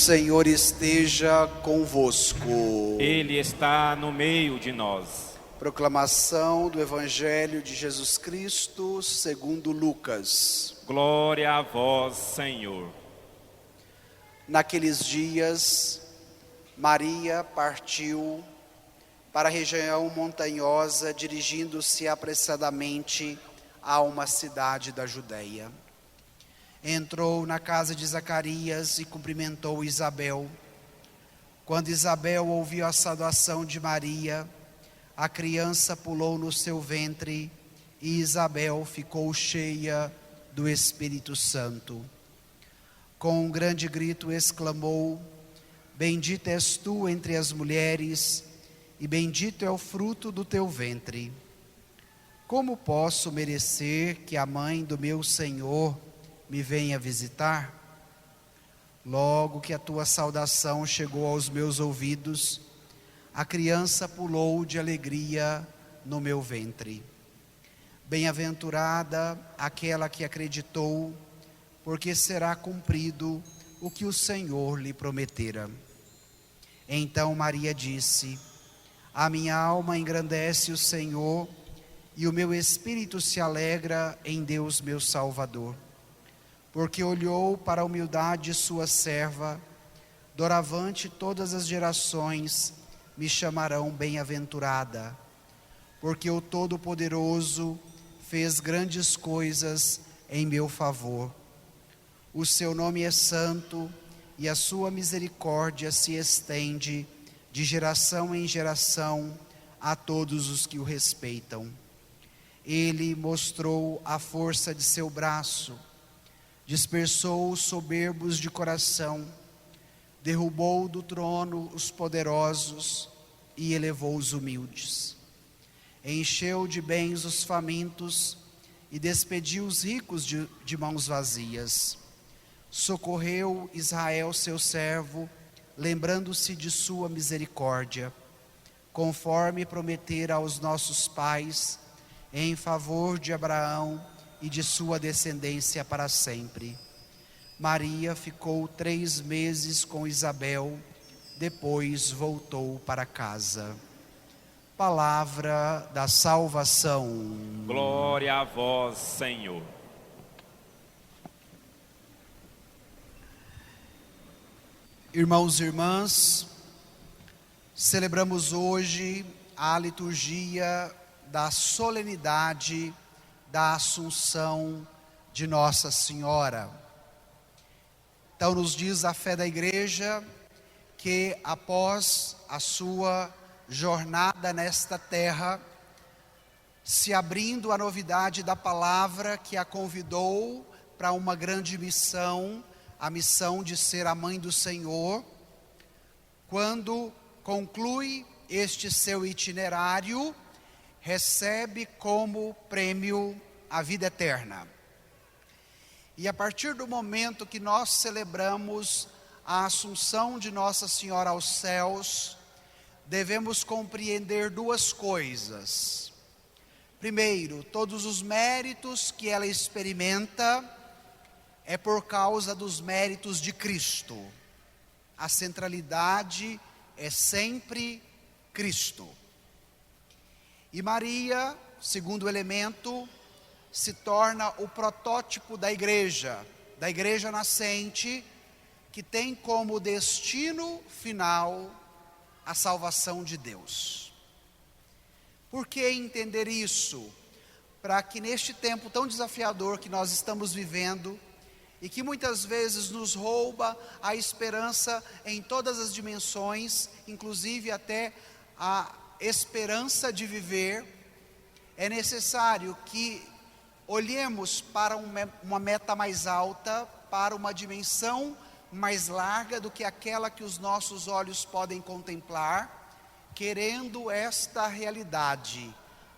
Senhor esteja convosco. Ele está no meio de nós. Proclamação do Evangelho de Jesus Cristo segundo Lucas. Glória a vós, Senhor. Naqueles dias, Maria partiu para a região montanhosa, dirigindo-se apressadamente a uma cidade da Judeia. Entrou na casa de Zacarias e cumprimentou Isabel. Quando Isabel ouviu a saudação de Maria, a criança pulou no seu ventre e Isabel ficou cheia do Espírito Santo. Com um grande grito exclamou: Bendita és tu entre as mulheres, e bendito é o fruto do teu ventre. Como posso merecer que a mãe do meu Senhor me venha visitar? Logo que a tua saudação chegou aos meus ouvidos, a criança pulou de alegria no meu ventre. Bem-aventurada aquela que acreditou, porque será cumprido o que o Senhor lhe prometera. Então Maria disse: A minha alma engrandece o Senhor, e o meu espírito se alegra em Deus meu Salvador, porque olhou para a humildade de sua serva. Doravante todas as gerações me chamarão bem-aventurada, porque o Todo-Poderoso fez grandes coisas em meu favor. O seu nome é santo, e a sua misericórdia se estende de geração em geração a todos os que o respeitam. Ele mostrou a força de seu braço, dispersou os soberbos de coração, derrubou do trono os poderosos e elevou os humildes. Encheu de bens os famintos e despediu os ricos de mãos vazias. Socorreu Israel, seu servo, lembrando-se de sua misericórdia, conforme prometera aos nossos pais, em favor de Abraão e de sua descendência para sempre. Maria ficou 3 meses com Isabel, depois voltou para casa. Palavra da salvação. Glória a vós, Senhor. Irmãos e irmãs, celebramos hoje a liturgia da solenidade da Assunção de Nossa Senhora. Então nos diz a fé da Igreja que após a sua jornada nesta terra, se abrindo a novidade da palavra que a convidou para uma grande missão, a missão de ser a mãe do Senhor, quando conclui este seu itinerário, recebe como prêmio a vida eterna. E a partir do momento que nós celebramos a Assunção de Nossa Senhora aos céus, devemos compreender 2 coisas. Primeiro, todos os méritos que ela experimenta é por causa dos méritos de Cristo. A centralidade é sempre Cristo. E Maria, segundo elemento, se torna o protótipo da igreja nascente, que tem como destino final a salvação de Deus. Por que entender isso? Para que neste tempo tão desafiador que nós estamos vivendo, e que muitas vezes nos rouba a esperança em todas as dimensões, inclusive até a esperança de viver, é necessário que olhemos para uma meta mais alta, para uma dimensão mais larga do que aquela que os nossos olhos podem contemplar, querendo esta realidade,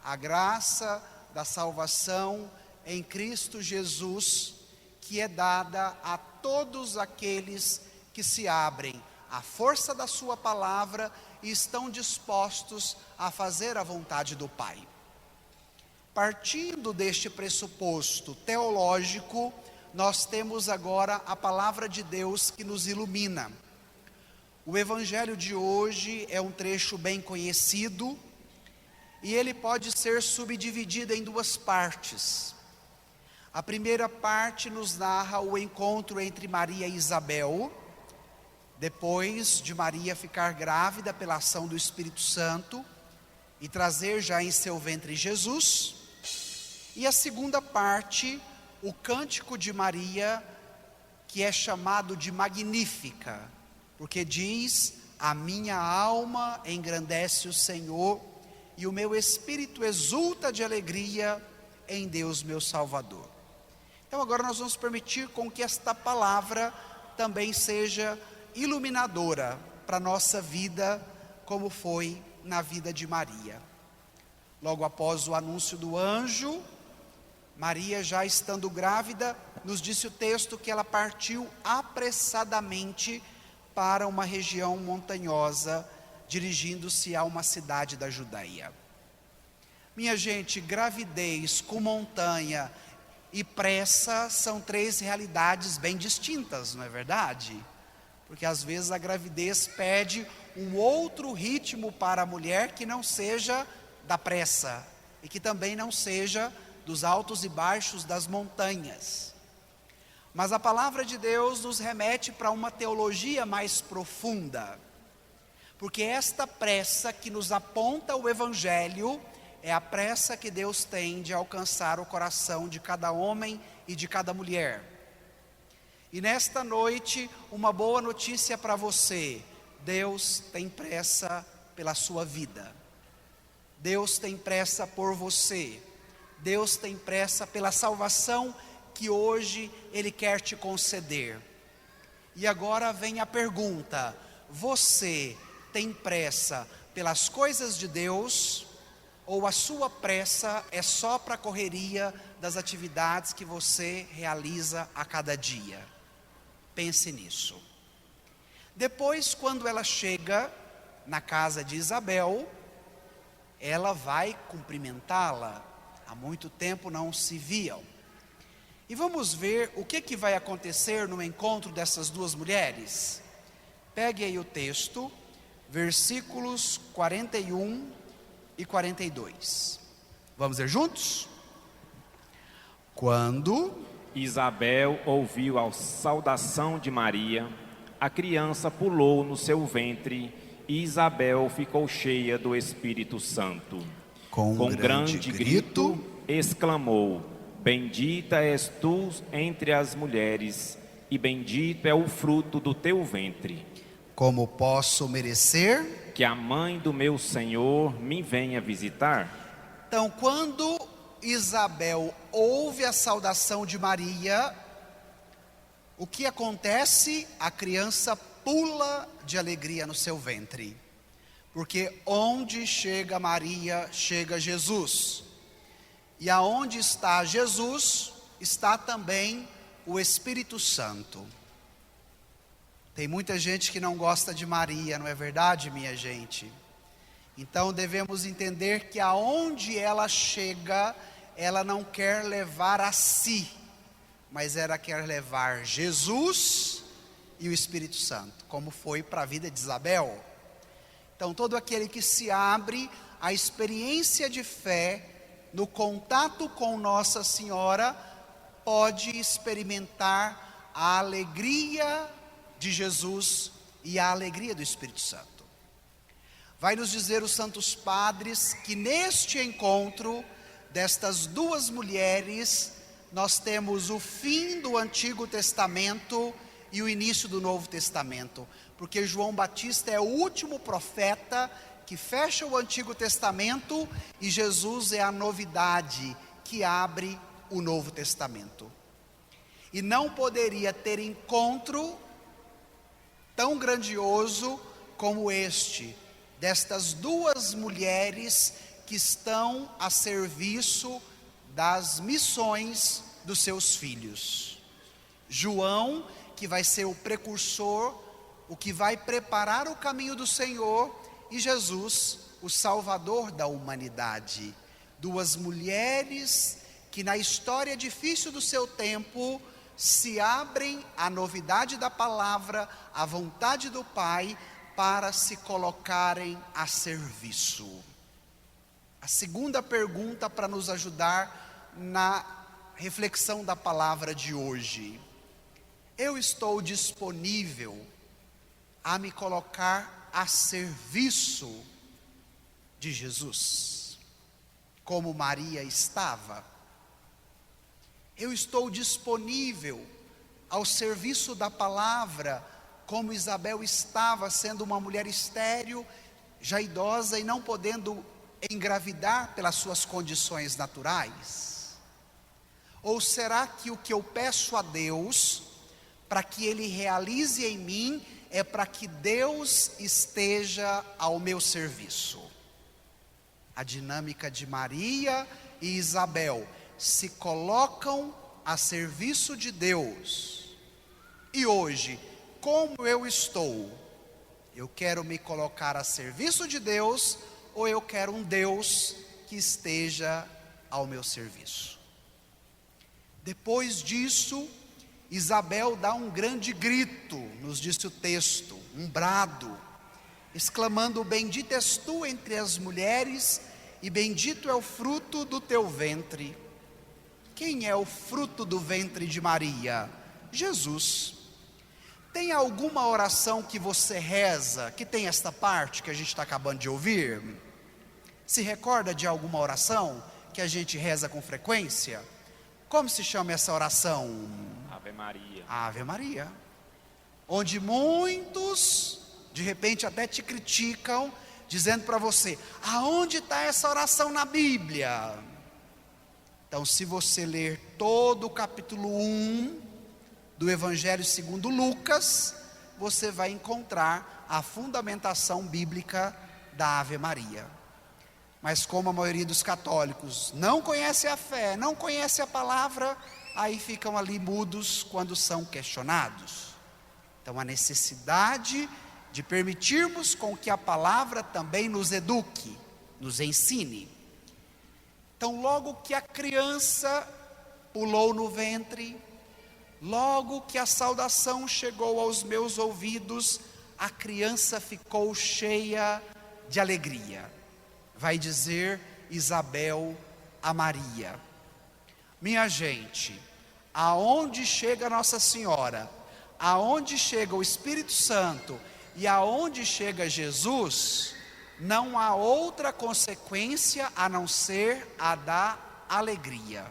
a graça da salvação em Cristo Jesus, que é dada a todos aqueles que se abrem à força da sua palavra e estão dispostos a fazer a vontade do Pai. Partindo deste pressuposto teológico, nós temos agora a palavra de Deus que nos ilumina. O evangelho de hoje é um trecho bem conhecido e ele pode ser subdividido em duas partes. A primeira parte nos narra o encontro entre Maria e Isabel, depois de Maria ficar grávida pela ação do Espírito Santo e trazer já em seu ventre Jesus. E a segunda parte, o cântico de Maria, que é chamado de Magnífica, porque diz: a minha alma engrandece o Senhor e o meu espírito exulta de alegria em Deus meu Salvador. Então agora nós vamos permitir com que esta palavra também seja iluminadora para a nossa vida, como foi na vida de Maria. Logo após o anúncio do anjo, Maria, já estando grávida, nos disse o texto que ela partiu apressadamente para uma região montanhosa, dirigindo-se a uma cidade da Judeia. Minha gente, gravidez com montanha e pressa são três realidades bem distintas, não é verdade? Porque às vezes a gravidez pede um outro ritmo para a mulher que não seja da pressa e que também não seja dos altos e baixos das montanhas. Mas a palavra de Deus nos remete para uma teologia mais profunda, porque esta pressa que nos aponta o Evangelho é a pressa que Deus tem de alcançar o coração de cada homem e de cada mulher. E nesta noite, uma boa notícia para você: Deus tem pressa pela sua vida, Deus tem pressa por você, Deus tem pressa pela salvação que hoje Ele quer te conceder. E agora vem a pergunta: você tem pressa pelas coisas de Deus, ou a sua pressa é só para a correria das atividades que você realiza a cada dia? Pense nisso. Depois, quando ela chega na casa de Isabel, ela vai cumprimentá-la. Há muito tempo não se viam. E vamos ver o que vai acontecer no encontro dessas duas mulheres. Pegue aí o texto, versículos 41 e 42. Vamos ler juntos? Quando Isabel ouviu a saudação de Maria, a criança pulou no seu ventre e Isabel ficou cheia do Espírito Santo. Com grande grito, exclamou: bendita és tu entre as mulheres, e bendito é o fruto do teu ventre. Como posso merecer que a mãe do meu Senhor me venha visitar? Então, quando Isabel ouve a saudação de Maria, o que acontece? A criança pula de alegria no seu ventre, porque onde chega Maria, chega Jesus, e aonde está Jesus, está também o Espírito Santo. Tem muita gente que não gosta de Maria, não é verdade, minha gente? Então devemos entender que aonde ela chega, ela não quer levar a si, mas ela quer levar Jesus e o Espírito Santo, como foi para a vida de Isabel. Então todo aquele que se abre à experiência de fé, no contato com Nossa Senhora, pode experimentar a alegria de Jesus e a alegria do Espírito Santo. Vai nos dizer os santos padres que neste encontro destas duas mulheres, nós temos o fim do Antigo Testamento e o início do Novo Testamento, porque João Batista é o último profeta que fecha o Antigo Testamento e Jesus é a novidade que abre o Novo Testamento. E não poderia ter encontro tão grandioso como este, destas duas mulheres que estão a serviço das missões dos seus filhos. João, que vai ser o precursor, o que vai preparar o caminho do Senhor, e Jesus, o Salvador da humanidade. Duas mulheres que na história difícil do seu tempo se abrem à novidade da palavra, à vontade do Pai, para se colocarem a serviço. A segunda pergunta para nos ajudar na reflexão da palavra de hoje: eu estou disponível a me colocar a serviço de Jesus, como Maria estava? Eu estou disponível ao serviço da palavra, como Isabel estava, sendo uma mulher estéril, já idosa e não podendo engravidar pelas suas condições naturais? Ou será que o que eu peço a Deus, para que Ele realize em mim, é para que Deus esteja ao meu serviço? A dinâmica de Maria e Isabel se colocam a serviço de Deus. E hoje, como eu estou? Eu quero me colocar a serviço de Deus, ou eu quero um Deus que esteja ao meu serviço? Depois disso, Isabel dá um grande grito, nos diz o texto, um brado, exclamando: bendita és tu entre as mulheres, e bendito é o fruto do teu ventre. Quem é o fruto do ventre de Maria? Jesus. Tem alguma oração que você reza, que tem esta parte que a gente está acabando de ouvir? Se recorda de alguma oração que a gente reza com frequência? Como se chama essa oração? Ave Maria. Ave Maria. Onde muitos, de repente até te criticam, dizendo para você: aonde está essa oração na Bíblia? Então, se você ler todo o capítulo 1 do Evangelho segundo Lucas, você vai encontrar a fundamentação bíblica da Ave Maria. Mas como a maioria dos católicos não conhece a fé, não conhece a palavra, aí ficam ali mudos quando são questionados. Então, a necessidade de permitirmos com que a palavra também nos eduque, nos ensine. Então, logo que a criança pulou no ventre, logo que a saudação chegou aos meus ouvidos, a criança ficou cheia de alegria. Vai dizer Isabel a Maria. Minha gente, aonde chega Nossa Senhora, aonde chega o Espírito Santo e aonde chega Jesus, não há outra consequência a não ser a da alegria.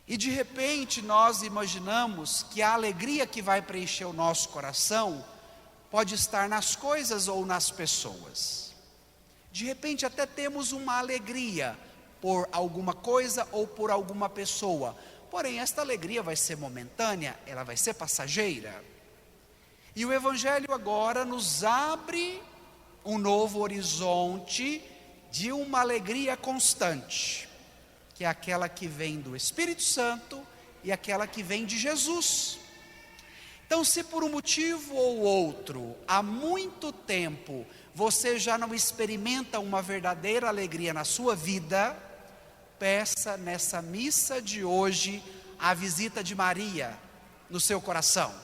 E de repente nós imaginamos que a alegria que vai preencher o nosso coração pode estar nas coisas ou nas pessoas. De repente até temos uma alegria por alguma coisa ou por alguma pessoa, porém esta alegria vai ser momentânea, ela vai ser passageira. E o Evangelho agora nos abre um novo horizonte de uma alegria constante, que é aquela que vem do Espírito Santo e aquela que vem de Jesus. Então, se por um motivo ou outro, há muito tempo, você já não experimenta uma verdadeira alegria na sua vida, peça nessa missa de hoje a visita de Maria no seu coração.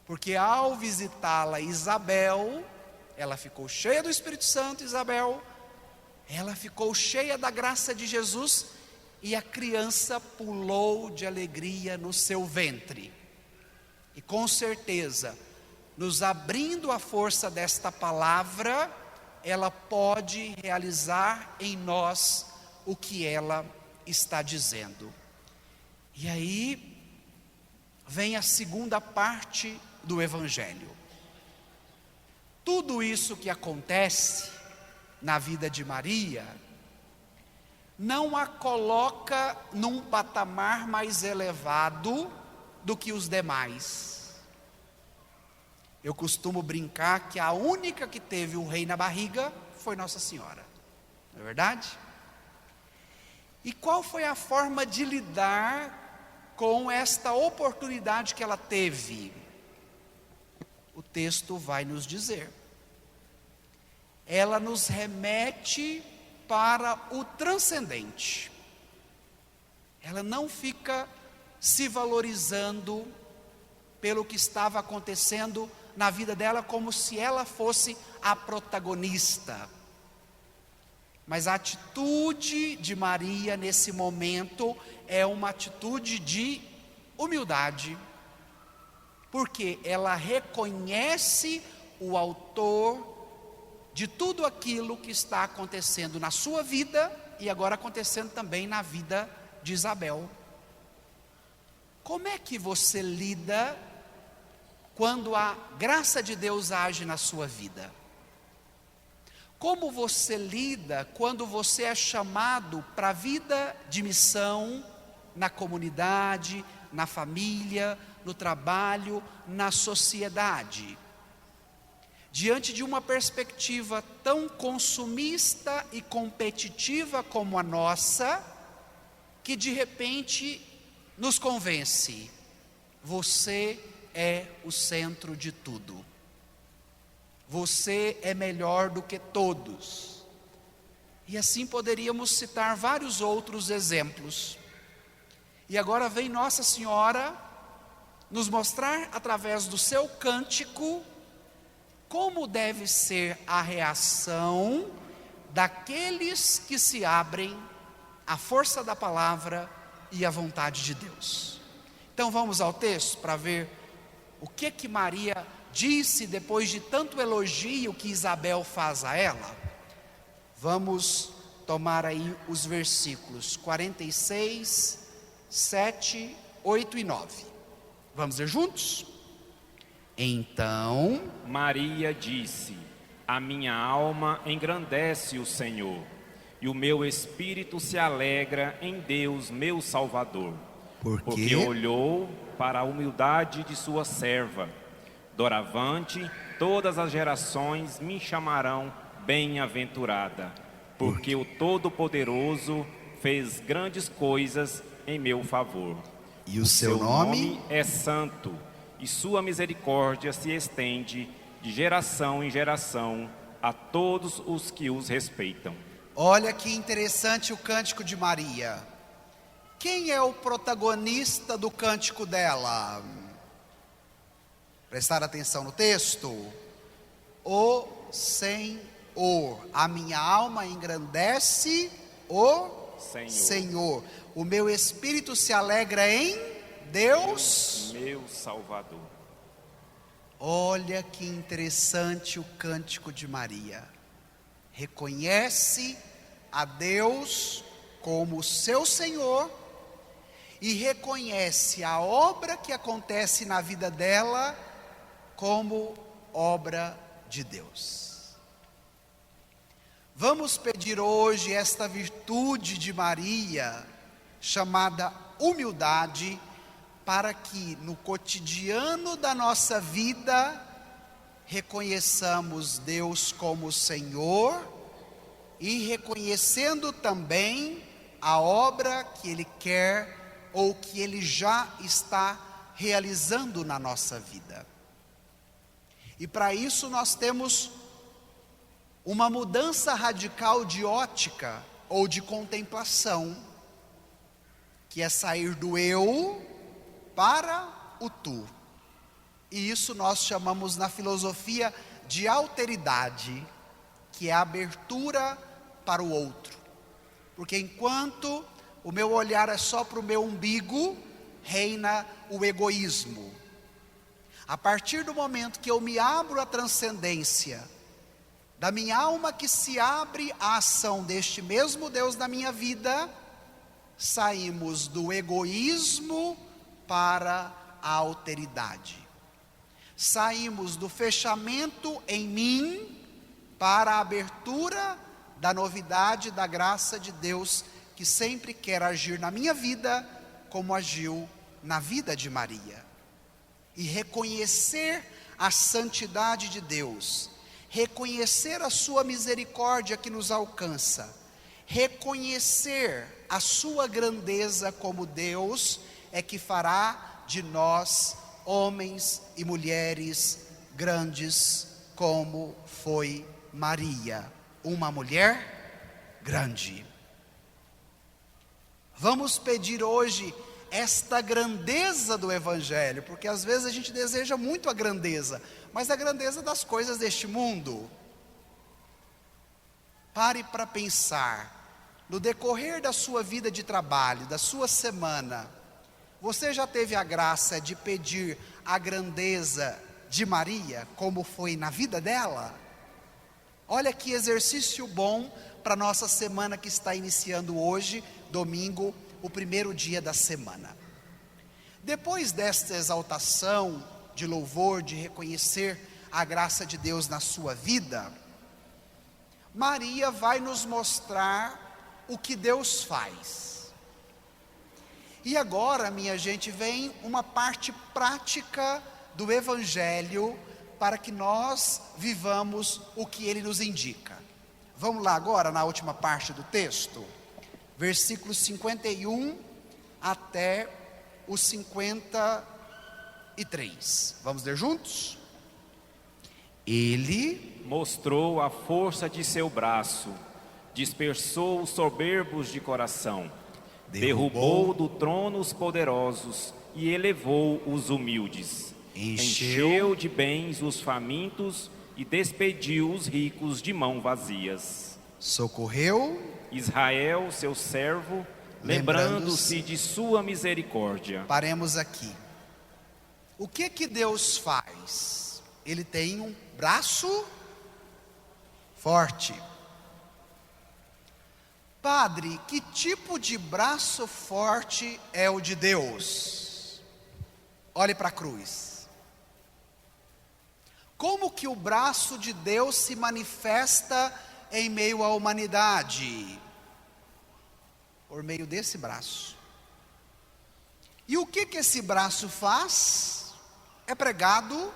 Porque ao visitá-la Isabel, ela ficou cheia do Espírito Santo, Isabel, ela ficou cheia da graça de Jesus, e a criança pulou de alegria no seu ventre. E com certeza, nos abrindo a força desta palavra, ela pode realizar em nós o que ela está dizendo. E aí vem a segunda parte do Evangelho. Tudo isso que acontece na vida de Maria não a coloca num patamar mais elevado do que os demais. Eu costumo brincar que a única que teve o rei na barriga foi Nossa Senhora, não é verdade? E qual foi a forma de lidar com esta oportunidade que ela teve? O texto vai nos dizer. Ela nos remete para o transcendente. Ela não fica se valorizando pelo que estava acontecendo na vida dela, como se ela fosse a protagonista. Mas a atitude de Maria nesse momento é uma atitude de humildade, porque ela reconhece o autor de tudo aquilo que está acontecendo na sua vida e agora acontecendo também na vida de Isabel. Como é que você lida quando a graça de Deus age na sua vida? Como você lida quando você é chamado para a vida de missão na comunidade, na família, no trabalho, na sociedade? Diante de uma perspectiva tão consumista e competitiva como a nossa, que de repente nos convence: você é o centro de tudo. Você é melhor do que todos. E assim poderíamos citar vários outros exemplos. E agora vem Nossa Senhora nos mostrar através do seu cântico como deve ser a reação daqueles que se abrem à força da palavra e à vontade de Deus. Então vamos ao texto para ver o que Maria disse depois de tanto elogio que Isabel faz a ela. Vamos tomar aí os versículos 46, 7, 8 e 9. Vamos ler juntos? Então Maria disse: a minha alma engrandece o Senhor, e o meu espírito se alegra em Deus, meu Salvador, porque olhou para a humildade de sua serva. Doravante, todas as gerações me chamarão bem-aventurada, porque o Todo-Poderoso fez grandes coisas em meu favor. E o seu nome é santo, e sua misericórdia se estende de geração em geração a todos os que os respeitam. Olha que interessante o cântico de Maria. Quem é o protagonista do cântico dela? Prestar atenção no texto? O Senhor. A minha alma engrandece o Senhor. O meu espírito se alegra em Deus, meu Salvador. Olha que interessante o cântico de Maria. Reconhece a Deus como seu Senhor e reconhece a obra que acontece na vida dela como obra de Deus. Vamos pedir hoje esta virtude de Maria, chamada humildade, para que no cotidiano da nossa vida reconheçamos Deus como Senhor e reconhecendo também a obra que Ele quer ou que Ele já está realizando na nossa vida. E para isso nós temos uma mudança radical de ótica ou de contemplação, que é sair do eu para o tu. E isso nós chamamos na filosofia de alteridade, que é a abertura para o outro. Porque enquanto o meu olhar é só para o meu umbigo, reina o egoísmo. A partir do momento que eu me abro à transcendência da minha alma, que se abre à ação deste mesmo Deus na minha vida, saímos do egoísmo para a alteridade. Saímos do fechamento em mim para a abertura da novidade da graça de Deus, que sempre quer agir na minha vida como agiu na vida de Maria. E reconhecer a santidade de Deus, reconhecer a sua misericórdia que nos alcança, reconhecer a sua grandeza como Deus, é que fará de nós homens e mulheres grandes, como foi Maria, uma mulher grande. Vamos pedir hoje esta grandeza do Evangelho, porque às vezes a gente deseja muito a grandeza, mas a grandeza das coisas deste mundo. Pare para pensar, no decorrer da sua vida de trabalho, da sua semana, você já teve a graça de pedir a grandeza de Maria, como foi na vida dela? Olha que exercício bom para nossa semana que está iniciando hoje, domingo, o primeiro dia da semana. Depois desta exaltação de louvor, de reconhecer a graça de Deus na sua vida, Maria vai nos mostrar o que Deus faz. E agora, minha gente, vem uma parte prática do Evangelho para que nós vivamos o que ele nos indica. Vamos lá agora na última parte do texto, versículos 51 até os 53. Vamos ler juntos? Ele mostrou a força de seu braço, dispersou os soberbos de coração, derrubou do trono os poderosos e elevou os humildes. Encheu de bens os famintos e despediu os ricos de mãos vazias. Socorreu Israel, seu servo, lembrando-se de sua misericórdia. Paremos aqui. O que Deus faz? Ele tem um braço forte. Padre, que tipo de braço forte é o de Deus? Olhe para a cruz. Como que o braço de Deus se manifesta em meio à humanidade? Por meio desse braço. E o que esse braço faz? É pregado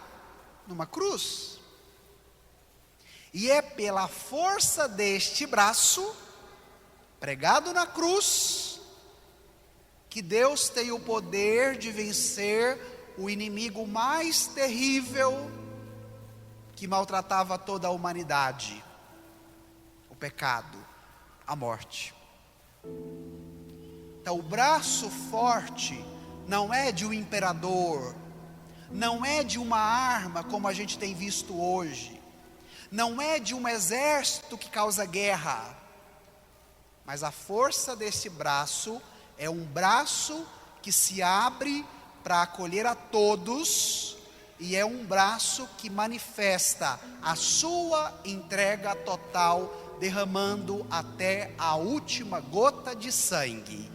numa cruz. E é pela força deste braço, pregado na cruz, que Deus tem o poder de vencer o inimigo mais terrível que maltratava toda a humanidade, o pecado, a morte. Então o braço forte não é de um imperador, não é de uma arma como a gente tem visto hoje, não é de um exército que causa guerra, mas a força desse braço é um braço que se abre para acolher a todos, e é um braço que manifesta a sua entrega total, derramando até a última gota de sangue.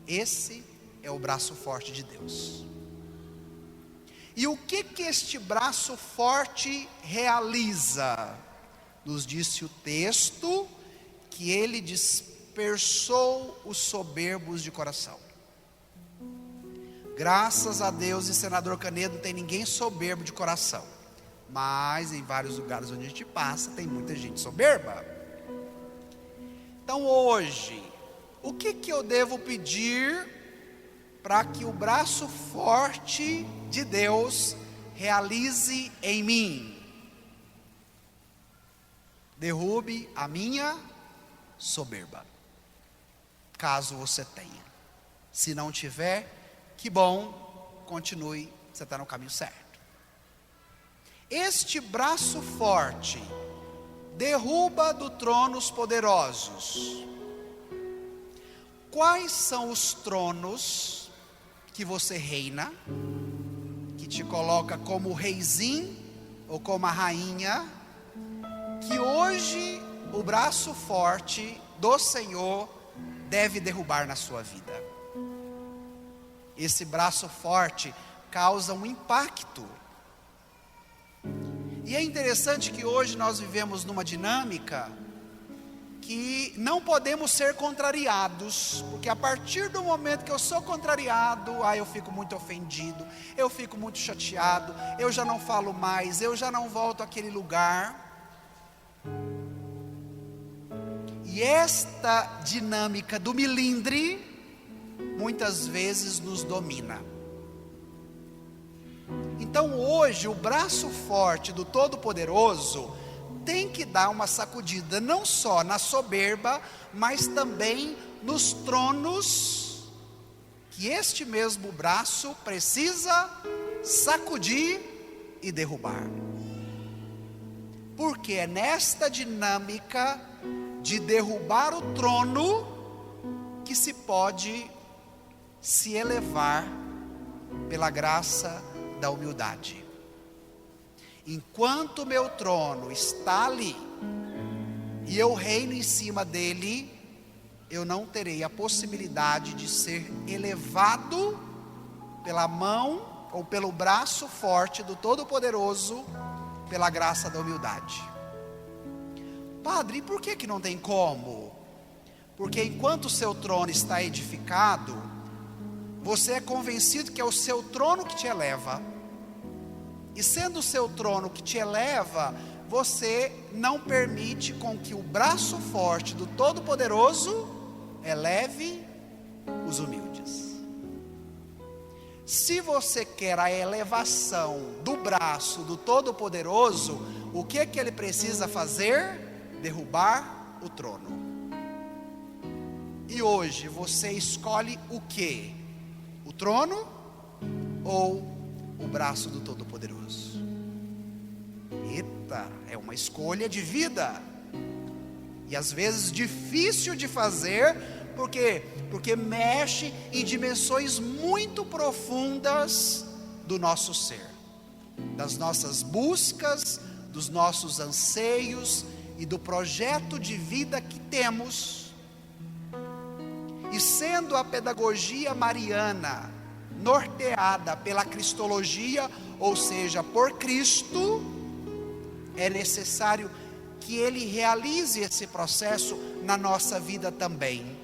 Esse é o braço forte de Deus. E o que este braço forte realiza? Nos disse o texto que ele dispersou os soberbos de coração. Graças a Deus, em Senador Canedo não tem ninguém soberbo de coração, mas em vários lugares onde a gente passa tem muita gente soberba. Então hoje, o que eu devo pedir para que o braço forte de Deus realize em mim? Derrube a minha soberba, caso você tenha. Se não tiver, que bom, continue, você está no caminho certo. Este braço forte derruba do trono os poderosos. Quais são os tronos que você reina, que te coloca como reizinho ou como a rainha, que hoje o braço forte do Senhor deve derrubar na sua vida? Esse braço forte causa um impacto. E é interessante que hoje nós vivemos numa dinâmica que não podemos ser contrariados, porque a partir do momento que eu sou contrariado, eu fico muito ofendido, eu fico muito chateado, eu já não falo mais, eu já não volto àquele lugar. E esta dinâmica do milindre muitas vezes nos domina. Então hoje o braço forte do Todo-Poderoso tem que dar uma sacudida, não só na soberba, mas também nos tronos que este mesmo braço precisa sacudir e derrubar. Porque é nesta dinâmica de derrubar o trono que se pode se elevar pela graça da humildade. Enquanto meu trono está ali e eu reino em cima dele, eu não terei a possibilidade de ser elevado pela mão ou pelo braço forte do Todo-Poderoso, pela graça da humildade. Padre, e por que não tem como? Porque enquanto o seu trono está edificado, você é convencido que é o seu trono que te eleva. E sendo o seu trono que te eleva, você não permite com que o braço forte do Todo-Poderoso eleve os humildes. Se você quer a elevação do braço do Todo-Poderoso, o que ele precisa fazer? Derrubar o trono. E hoje você escolhe o quê? O trono ou o braço do Todo-Poderoso? Eita, é uma escolha de vida. E às vezes difícil de fazer, porque mexe em dimensões muito profundas do nosso ser, das nossas buscas, dos nossos anseios e do projeto de vida que temos. E sendo a pedagogia mariana norteada pela cristologia, ou seja, por Cristo, é necessário que Ele realize esse processo na nossa vida também.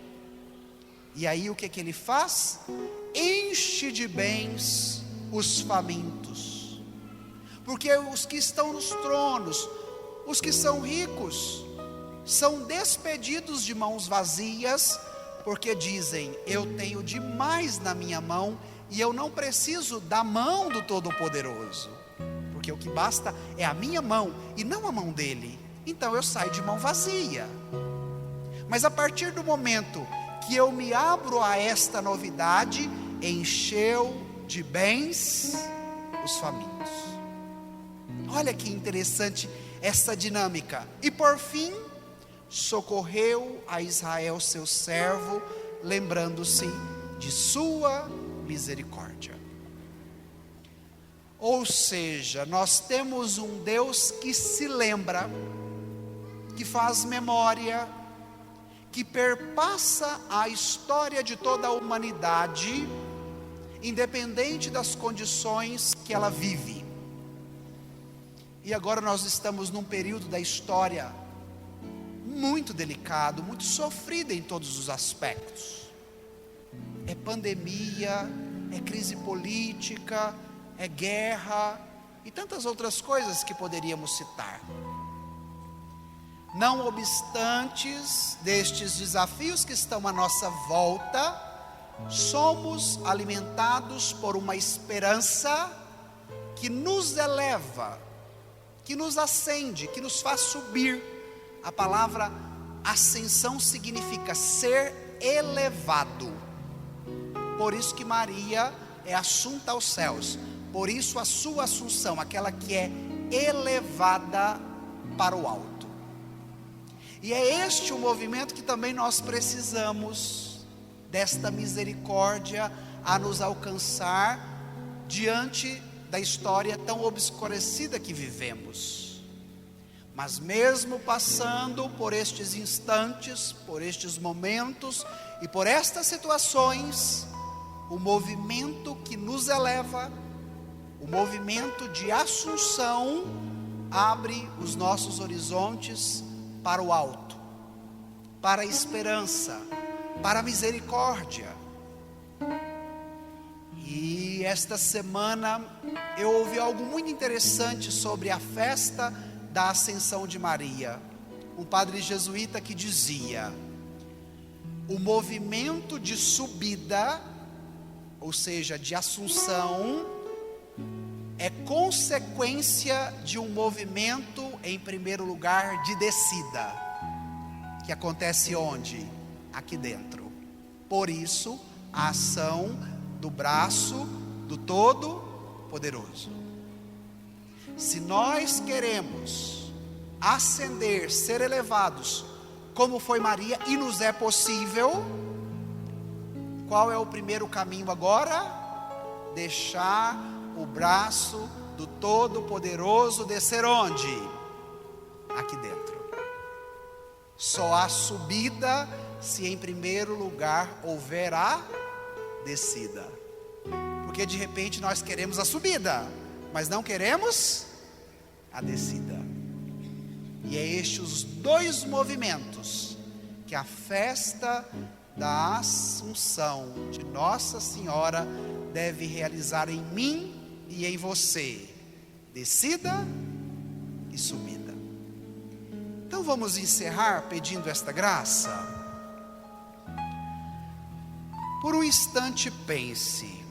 E aí o que Ele faz? Enche de bens os famintos. Porque os que estão nos tronos, os que são ricos, são despedidos de mãos vazias, porque dizem: eu tenho demais na minha mão e eu não preciso da mão do Todo-Poderoso, porque o que basta é a minha mão e não a mão dele. Então eu saio de mão vazia. Mas a partir do momento que eu me abro a esta novidade, encheu de bens os famintos. Olha que interessante essa dinâmica. E por fim, socorreu a Israel seu servo, lembrando-se de sua misericórdia. Ou seja, nós temos um Deus que se lembra, que faz memória, que perpassa a história de toda a humanidade, independente das condições que ela vive. E agora nós estamos num período da história muito delicado, muito sofrido em todos os aspectos. É pandemia, é crise política, é guerra e tantas outras coisas que poderíamos citar. Não obstantes destes desafios que estão à nossa volta, somos alimentados por uma esperança que nos eleva, que nos acende, que nos faz subir. A palavra ascensão significa ser elevado. Por isso que Maria é assunta aos céus. Por isso a sua assunção, aquela que é elevada para o alto. E é este o movimento que também nós precisamos, desta misericórdia a nos alcançar diante da história tão obscurecida que vivemos. Mas mesmo passando por estes instantes, por estes momentos e por estas situações, o movimento que nos eleva, o movimento de assunção, abre os nossos horizontes para o alto, para a esperança, para a misericórdia. E esta semana eu ouvi algo muito interessante sobre a festa da Ascensão de Maria. Um padre jesuíta que dizia: o movimento de subida, ou seja, de assunção, é consequência de um movimento, em primeiro lugar, de descida, que acontece onde? Aqui dentro. Por isso, a ação do braço do Todo-Poderoso. Se nós queremos ascender, ser elevados, como foi Maria, e nos é possível, qual é o primeiro caminho agora? Deixar o braço do Todo-Poderoso descer onde? Aqui dentro. Só há subida se em primeiro lugar houver a descida. Porque de repente nós queremos a subida, mas não queremos a descida. E é estes os dois movimentos que a festa da Assunção de Nossa Senhora deve realizar em mim e em você: descida e subida. Então vamos encerrar pedindo esta graça. Por um instante pense: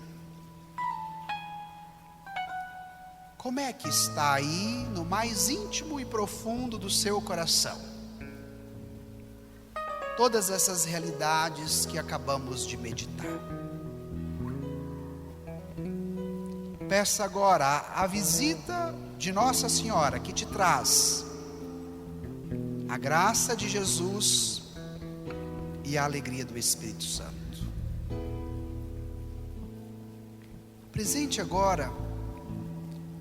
como é que está aí no mais íntimo e profundo do seu coração todas essas realidades que acabamos de meditar? Peça agora a visita de Nossa Senhora, que te traz a graça de Jesus e a alegria do Espírito Santo. Presente agora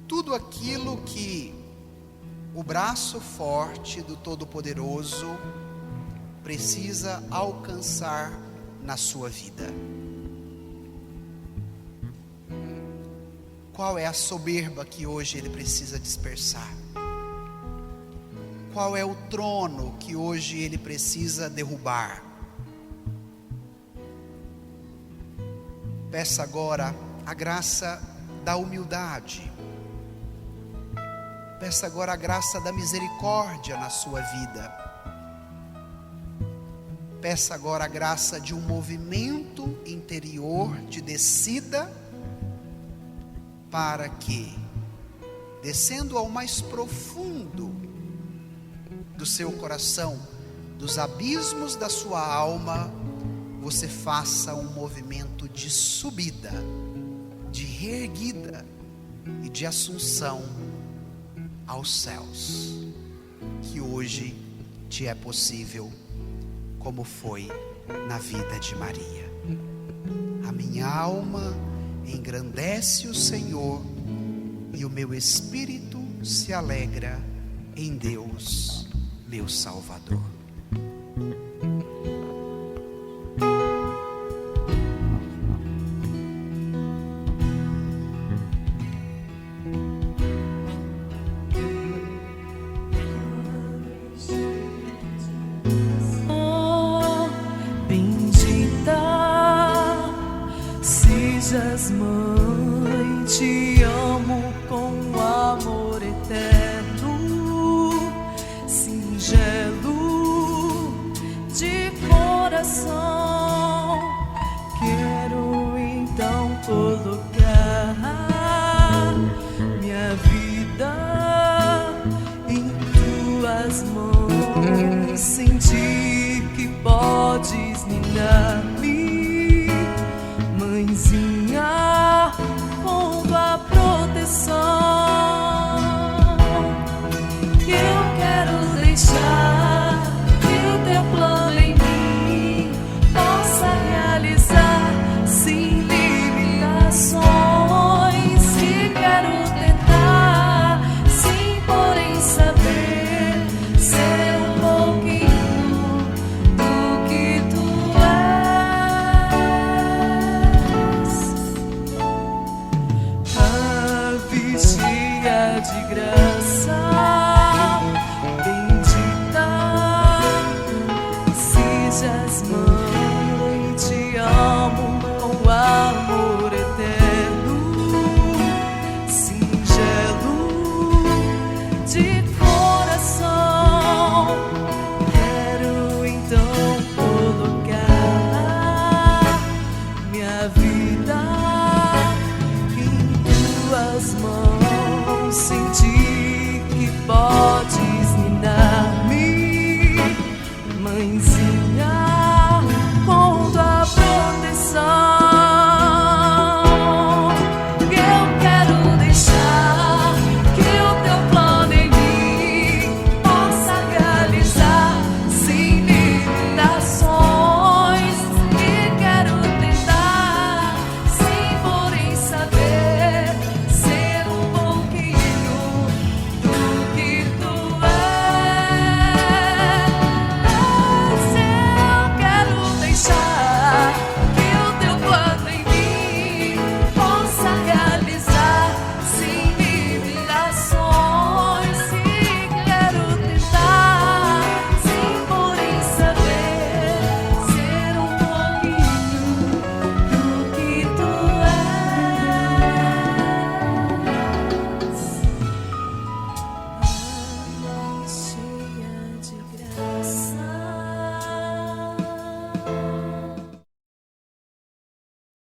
tudo aquilo que o braço forte do Todo-Poderoso precisa alcançar na sua vida. Qual é a soberba que hoje ele precisa dispersar? Qual é o trono que hoje ele precisa derrubar? Peça agora a graça da humildade. Peça agora a graça da misericórdia na sua vida. Peça agora a graça de um movimento interior de descida, para que, descendo ao mais profundo do seu coração, dos abismos da sua alma, você faça um movimento de subida, de reerguida e de assunção aos céus, que hoje te é possível, como foi na vida de Maria. A minha alma engrandece o Senhor, e o meu espírito se alegra em Deus, meu Salvador. Mãe, te amo com amor eterno, singelo de coração. Quero então colocar minha vida em tuas mãos, sentir que podes me dar